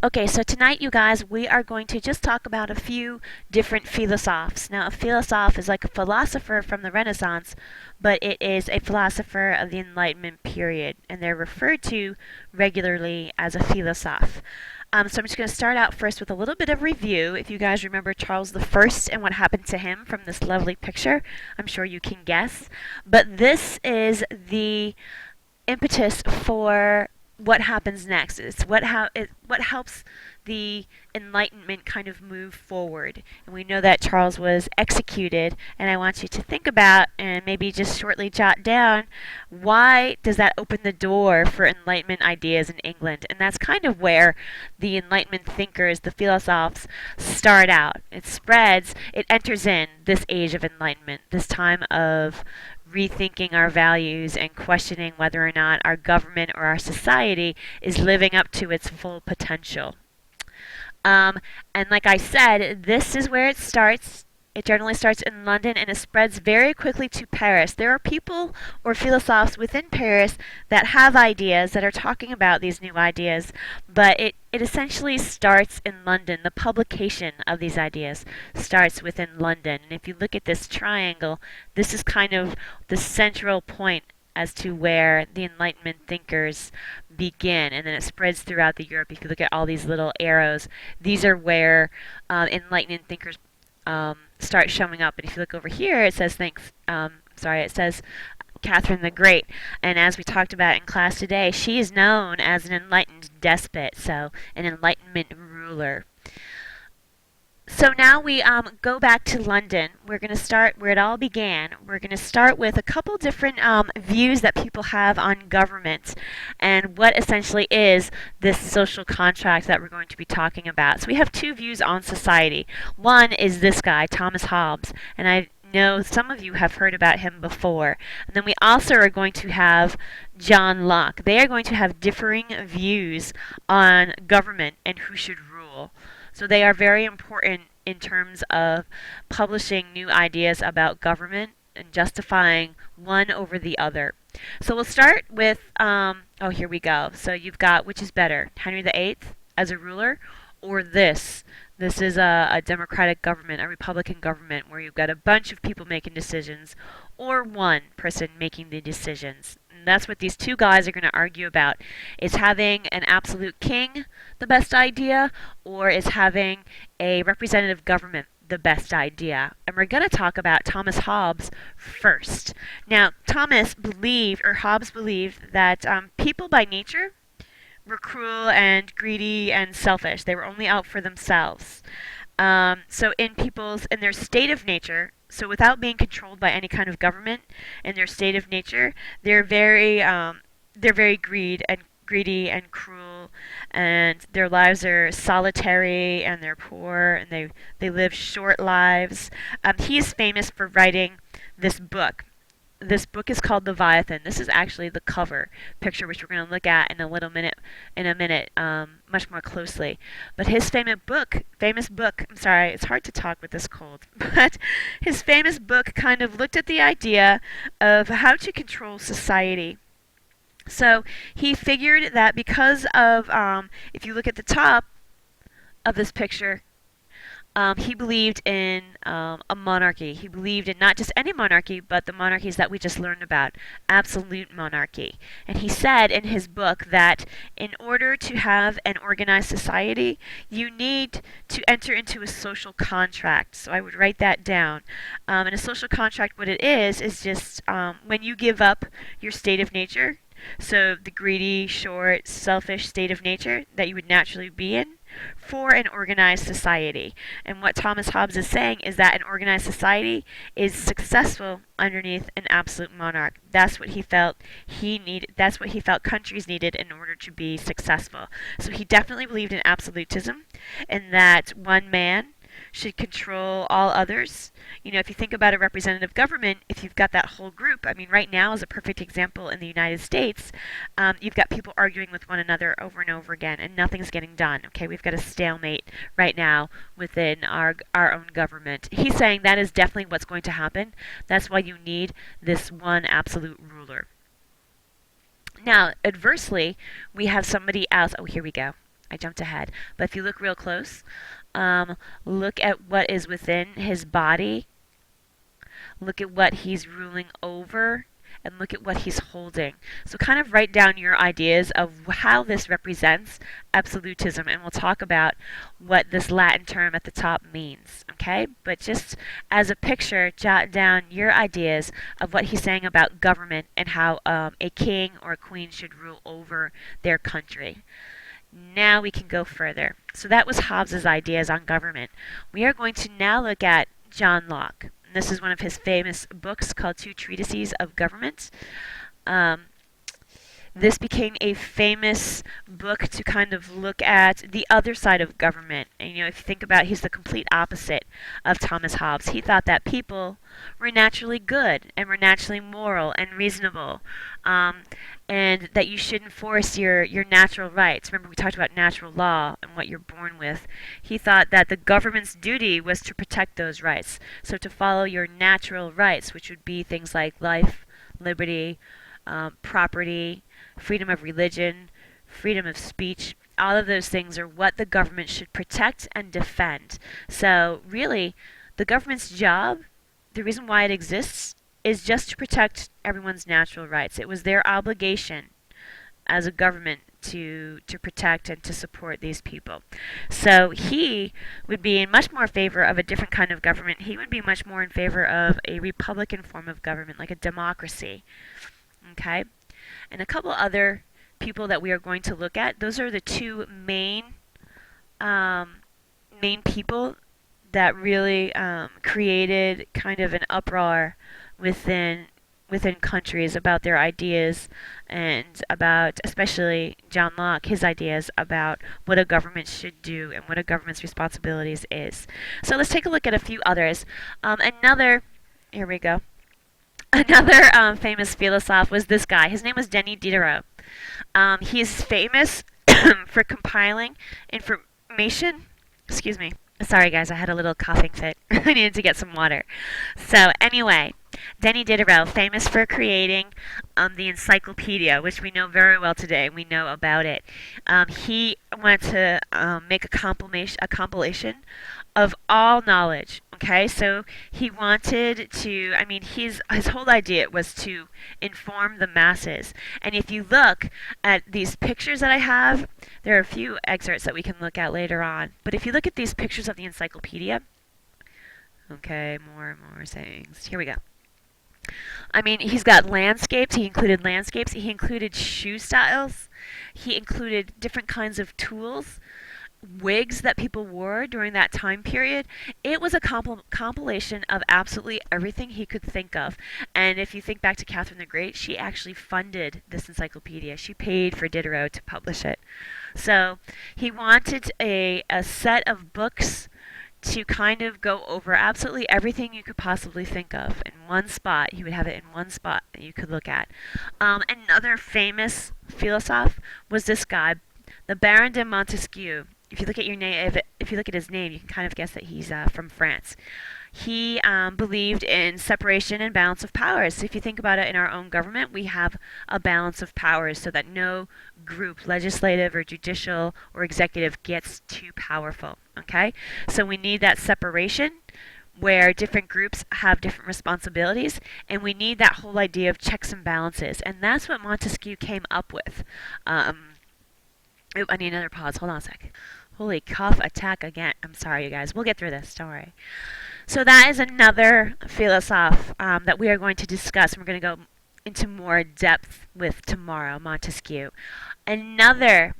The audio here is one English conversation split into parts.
Okay, so tonight, you guys, we are going to just talk about a few different philosophes. Now, a philosophe is like a philosopher from the Renaissance, but it is a philosopher of the Enlightenment period, and they're referred to regularly as a philosophe. So I'm just going to start out first with a little bit of review. If you guys remember Charles the First and what happened to him from this lovely picture, I'm sure you can guess. But this is the impetus for what happens next. What helps the Enlightenment kind of move forward. And we know that Charles was executed, and I want you to think about and maybe just shortly jot down, why does that open the door for Enlightenment ideas in England? And that's kind of where the Enlightenment thinkers, the philosophers, start out. It spreads, it enters in this age of Enlightenment, this time of rethinking our values and questioning whether or not our government or our society is living up to its full potential. Um, and like I said, this is where it starts. It generally starts in London and it spreads very quickly to Paris. There are people or philosophers within Paris that have ideas that are talking about these new ideas, but it essentially starts in London. The publication of these ideas starts within London. And if you look at this triangle, this is kind of the central point as to where the Enlightenment thinkers begin, and then it spreads throughout the Europe. If you look at all these little arrows, these are where Enlightenment thinkers start showing up. And if you look over here, it says it says Catherine the Great. And as we talked about in class today, she is known as an enlightened despot, so an Enlightenment ruler. So now we go back to London. We're going to start where it all began. We're going to start with a couple different views that people have on government and what essentially is this social contract that we're going to be talking about. So we have two views on society. One is this guy, Thomas Hobbes, and I know some of you have heard about him before. And then we also are going to have John Locke. They are going to have differing views on government and who should rule. So they are very important in terms of publishing new ideas about government and justifying one over the other. So we'll start with, here we go. So you've got, which is better, Henry VIII as a ruler or this? This is a democratic government, a republican government, where you've got a bunch of people making decisions, or one person making the decisions. And that's what these two guys are going to argue about. Is having an absolute king the best idea, or is having a representative government the best idea? And we're going to talk about Thomas Hobbes first. Now, Hobbes believed that people by nature were cruel and greedy and selfish. They were only out for themselves. So in their state of nature, so without being controlled by any kind of government, in their state of nature, they're very greedy and cruel, and their lives are solitary, and they're poor, and they live short lives. He is famous for writing this book. This book is called Leviathan. This is actually the cover picture, which we're going to look at in a minute, much more closely. But his famous book, I'm sorry, it's hard to talk with this cold, but his famous book kind of looked at the idea of how to control society. So he figured that because of, if you look at the top of this picture, he believed in a monarchy. He believed in not just any monarchy, but the monarchies that we just learned about, absolute monarchy. And he said in his book that in order to have an organized society, you need to enter into a social contract. So I would write that down. And a social contract, what it is just when you give up your state of nature, so the greedy, short, selfish state of nature that you would naturally be in, for an organized society. And what Thomas Hobbes is saying is that an organized society is successful underneath an absolute monarch. That's what he felt he needed. That's what he felt countries needed in order to be successful. So he definitely believed in absolutism, and that one man should control all others. You know, if you think about a representative government, if you've got that whole group, I mean, right now is a perfect example in the United States. You've got people arguing with one another over and over again, and nothing's getting done. Okay, we've got a stalemate right now within our own government. He's saying that is definitely what's going to happen. That's why you need this one absolute ruler. Now, adversely, we have somebody else. Oh, here we go. I jumped ahead. But if you look real close, um, look at what is within his body, look at what he's ruling over, and look at what he's holding. So kind of write down your ideas of how this represents absolutism, and we'll talk about what this Latin term at the top means, okay? But just as a picture, jot down your ideas of what he's saying about government and how a king or a queen should rule over their country. Now we can go further. So that was Hobbes's ideas on government. We are going to now look at John Locke. This is one of his famous books called Two Treatises of Government. Um, this became a famous book to kind of look at the other side of government. And if you think about it, he's the complete opposite of Thomas Hobbes. He thought that people were naturally good and were naturally moral and reasonable. Um, and that you should enforce your natural rights. Remember, we talked about natural law and what you're born with. He thought that the government's duty was to protect those rights. So to follow your natural rights, which would be things like life, liberty, property, freedom of religion, freedom of speech, all of those things are what the government should protect and defend. So really, the government's job, the reason why it exists, is just to protect everyone's natural rights. It was their obligation as a government to protect and to support these people. So he would be in much more favor of a different kind of government. He would be much more in favor of a republican form of government, like a democracy. Okay? And a couple other people that we are going to look at. Those are the two um, main people that really created kind of an uproar within countries about their ideas and about, especially John Locke, his ideas about what a government should do and what a government's responsibilities is. So let's take a look at a few others. Here we go. Another famous philosopher was this guy. His name was Denis Diderot. He is famous for compiling information. Excuse me. Sorry, guys, I had a little coughing fit. I needed to get some water. So, anyway, Denis Diderot, famous for creating the encyclopedia, which we know very well today. We know about it. He wanted to make a compilation of all knowledge. Okay, so he wanted to, his whole idea was to inform the masses. And if you look at these pictures that I have, there are a few excerpts that we can look at later on. But if you look at these pictures of the encyclopedia, okay, more and more sayings. Here we go. He's got landscapes. He included landscapes. He included shoe styles. He included different kinds of tools, wigs that people wore during that time period. It was a compilation of absolutely everything he could think of. And if you think back to Catherine the Great, she actually funded this encyclopedia. She paid for Diderot to publish it. So he wanted a set of books to kind of go over absolutely everything you could possibly think of in one spot. He would have it in one spot that you could look at. Another famous philosopher was this guy, the Baron de Montesquieu. If you look at if you look at his name, you can kind of guess that he's from France. He believed in separation and balance of powers. So if you think about it, in our own government, we have a balance of powers so that no group, legislative or judicial or executive, gets too powerful. Okay? So we need that separation where different groups have different responsibilities, and we need that whole idea of checks and balances. And that's what Montesquieu came up with. I need another pause. Hold on a sec. Holy cough attack again. I'm sorry, you guys. We'll get through this. Don't worry. So that is another philosopher that we are going to discuss. We're going to go into more depth with tomorrow, Montesquieu. Another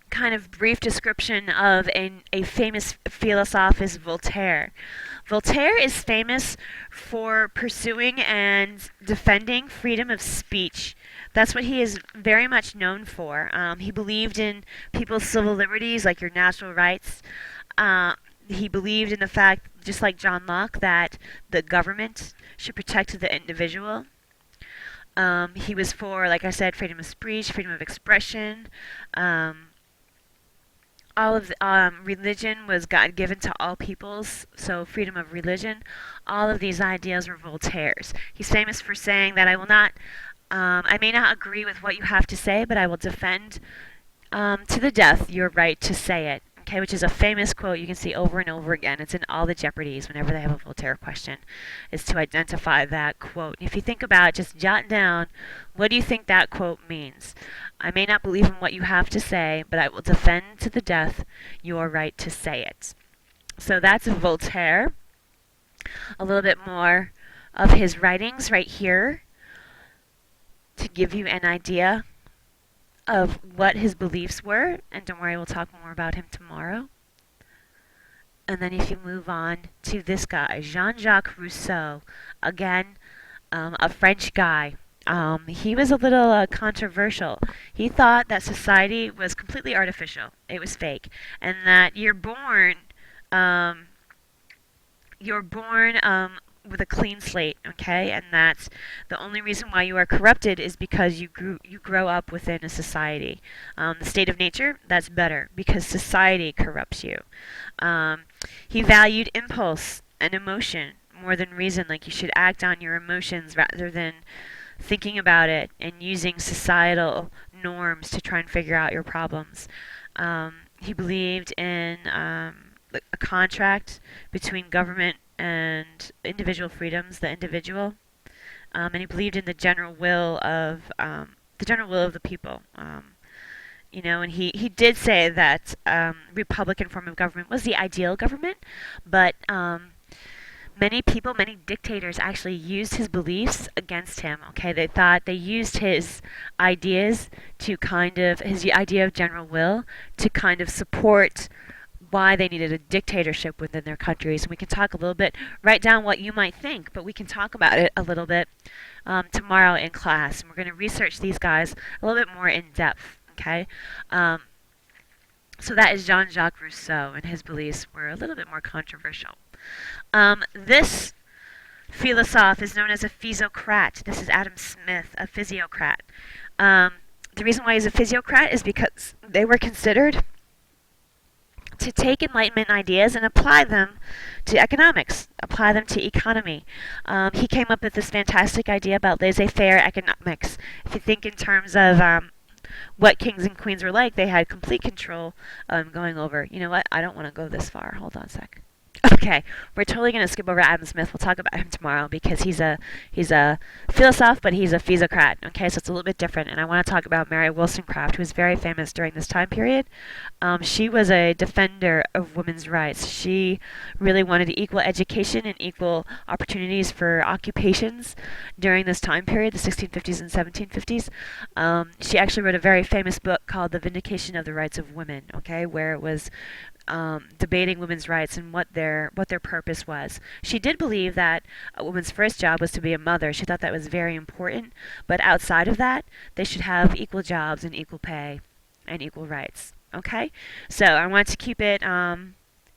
kind of brief description of a famous philosopher is Voltaire. Voltaire is famous for pursuing and defending freedom of speech. That's what he is very much known for. He believed in people's civil liberties, like your natural rights. He believed in the fact, just like John Locke, that the government should protect the individual. He was for, like I said, freedom of speech, freedom of expression. All of religion was God given to all peoples, so freedom of religion. All of these ideas were Voltaire's. He's famous for saying that I may not agree with what you have to say, but I will defend To the death, your right to say it. Okay, which is a famous quote you can see over and over again. It's in all the Jeopardies whenever they have a Voltaire question, is to identify that quote. If you think about it, just jot down, what do you think that quote means? I may not believe in what you have to say, but I will defend to the death your right to say it. So that's Voltaire. A little bit more of his writings right here to give you an idea of what his beliefs were. And don't worry, we'll talk more about him tomorrow. And then if you move on to this guy, Jean-Jacques Rousseau, again, a French guy. He was a little controversial. He thought that society was completely artificial. It was fake. And that um, you're born with a clean slate, okay? And that's the only reason why you are corrupted is because you grow up within a society. The state of nature, that's better because society corrupts you. Um, he valued impulse and emotion more than reason, like you should act on your emotions rather than thinking about it and using societal norms to try and figure out your problems. He believed in a contract between government and individual freedoms, the individual, and he believed in the general will of the people. And he did say that Republican form of government was the ideal government, but many people, many dictators actually used his beliefs against him. Okay, they thought they used his ideas his idea of general will to kind of support why they needed a dictatorship within their countries. And we can talk a little bit, write down what you might think, but we can talk about it a little bit tomorrow in class. And we're going to research these guys a little bit more in depth. Okay. So that is Jean-Jacques Rousseau, and his beliefs were a little bit more controversial. This philosophe is known as a physiocrat. This is Adam Smith, a physiocrat. The reason why he's a physiocrat is because they were considered to take Enlightenment ideas and apply them to economics, apply them to economy. He came up with this fantastic idea about laissez-faire economics. If you think in terms of what kings and queens were like, they had complete control going over. You know what? I don't want to go this far. Hold on a sec. Okay, we're totally going to skip over Adam Smith. We'll talk about him tomorrow because he's a philosopher, but he's a physiocrat. Okay, so it's a little bit different. And I want to talk about Mary Wollstonecraft, who was very famous during this time period. She was a defender of women's rights. She really wanted equal education and equal opportunities for occupations during this time period, the 1650s and 1750s. She actually wrote a very famous book called The Vindication of the Rights of Women. Okay, where it was debating women's rights and what their purpose was. She did believe that a woman's first job was to be a mother. She thought that was very important, but outside of that, they should have equal jobs and equal pay and equal rights. Okay, so I want to keep it to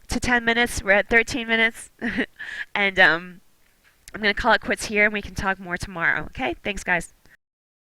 10 minutes. We're at 13 minutes, and I'm going to call it quits here, and we can talk more tomorrow. Okay, thanks, guys.